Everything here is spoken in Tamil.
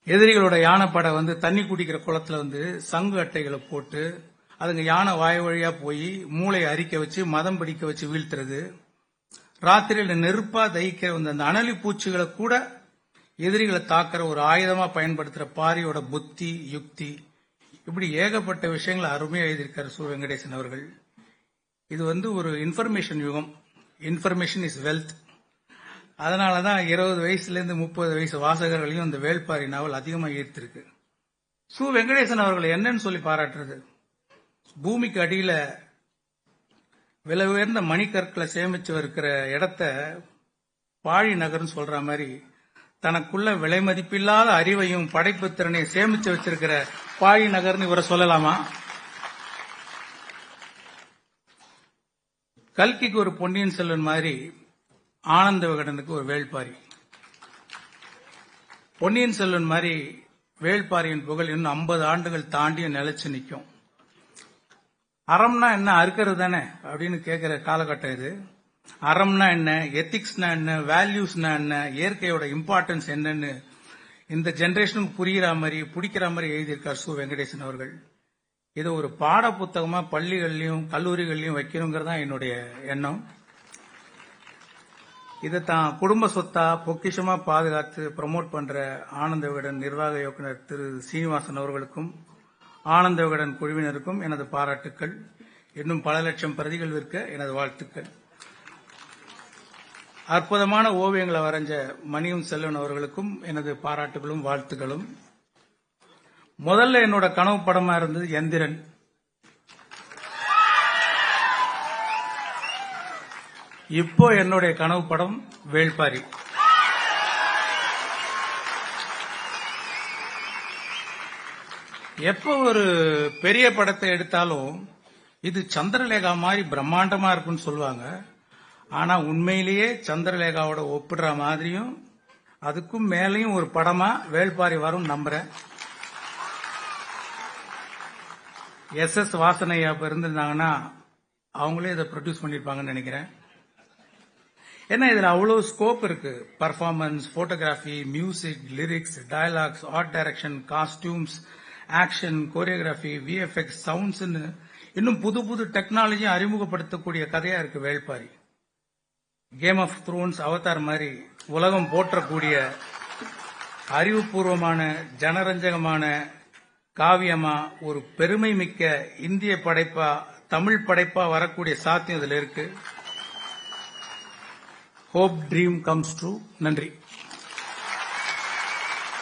எதிரிகளோட யானைப்படை தண்ணி குடிக்கிற குளத்துல சங்கு அட்டைகளை போட்டு அதுங்க யானை வாய் வழியா போய் மூளை அரிக்க வச்சு மதம் பிடிக்க வச்சு வீழ்த்துறது. ராத்திரியில நெருப்பா தகிக்கிற அந்த அனலி பூச்சிகளை கூட எதிரிகளை தாக்குற ஒரு ஆயுதமா பயன்படுத்துற பாரியோட புத்தி யுக்தி, இப்படி ஏகப்பட்ட விஷயங்களை அருமையா எழுதியிருக்காரு சு வெங்கடேசன் அவர்கள். இது ஒரு இன்ஃபர்மேஷன் யுகம். Information is wealth. அதனாலதான் 20 வயசுல இருந்து 30 வயசு வாசகர்களையும் இந்த வேள்பாரி நாவல் அதிகமா ஈர்த்திருக்கு. சு வெங்கடேசன் அவர்கள் என்னன்னு சொல்லி பாராட்டுறது, பூமிக்கு அடியில விலை உயர்ந்த மணிக்கற்களை சேமிச்சு இருக்கிற இடத்த பாழி நகர்னு சொல்ற மாதிரி தனக்குள்ள விலை மதிப்பில்லாத அறிவையும் படைப்பு திறனையும் சேமிச்சு வச்சிருக்கிற பாழி நகர்னு இவரை சொல்லலாமா? கல்கிக்கு ஒரு பொன்னியின் செல்வன் மாதிரி ஆனந்த விகடனுக்கு ஒரு வேள்பாரி. பொன்னியின் செல்வன் மாதிரி வேள்பாரியின் புகழ் இன்னும் 50 ஆண்டுகள் தாண்டி நிலைச்சு நிற்கும். அறம்னா என்ன, அறுக்கிறது தானே அப்படின்னு கேட்கிற காலகட்டம் இது. அறம்னா என்ன, எத்திக்ஸ்னா என்ன, வேல்யூஸ்னா என்ன, இயற்கையோட இம்பார்ட்டன்ஸ் என்னன்னு இந்த ஜெனரேஷனுக்கு புரிகிற மாதிரி பிடிக்கிற மாதிரி எழுதியிருக்கார் சு வெங்கடேசன் அவர்கள். இது ஒரு பாட புத்தகமா பள்ளிகள்லயும் கல்லூரிகள்லயும் வைக்கணுங்கிறதா என்னுடைய எண்ணம். இதை தான் குடும்ப சொத்தா பொக்கிஷமா பாதுகாத்து ப்ரமோட் பண்ற ஆனந்த விகடன் நிர்வாக இயக்குனர் திரு சீனிவாசன் அவர்களுக்கும் ஆனந்த விகடன் குழுவினருக்கும் எனது பாராட்டுக்கள். இன்னும் பல லட்சம் பிரதிகள் விற்க எனது வாழ்த்துக்கள். அற்புதமான ஓவியங்களை வரைஞ்ச மணியும் செல்வன் அவர்களுக்கும் எனது பாராட்டுகளும் வாழ்த்துக்களும். முதல்ல என்னோட கனவு படமா இருந்தது எந்திரன். இப்போ என்னுடைய கனவு படம் வேள்பாரி. எப்போ ஒரு பெரிய படத்தை எடுத்தாலும் இது சந்திரலேகா மாதிரி பிரம்மாண்டமா இருக்குன்னு சொல்லுவாங்க. ஆனா உண்மையிலேயே சந்திரலேகாவோட ஒப்பிடுற மாதிரியும் அதுக்கும் மேலையும் ஒரு படமா வேள்பாரி வரும் நம்புறேன். எஸ் வாசனையா இருந்திருந்தாங்கன்னா அவங்களே இதை ப்ரொடியூஸ் பண்ணிருப்பாங்கன்னு நினைக்கிறேன். ஏன்னா இதுல அவ்வளவு ஸ்கோப் இருக்கு. Performance, photography, music, lyrics, dialogues, art direction, costumes, action, choreography, VFX, sounds, இன்னும் புது புது டெக்னாலஜி அறிமுகப்படுத்தக்கூடிய கதையா இருக்கு Velpari. Game of Thrones, Avatar மாதிரி உலகம் போற்றக்கூடிய அறிவுபூர்வமான ஜனரஞ்சகமான காவியமா ஒரு பெருமை மிக்க இந்திய படைப்பா தமிழ் படைப்பா வரக்கூடிய சாத்தியம் இதுல இருக்கு. Hope dream comes true. நன்றி.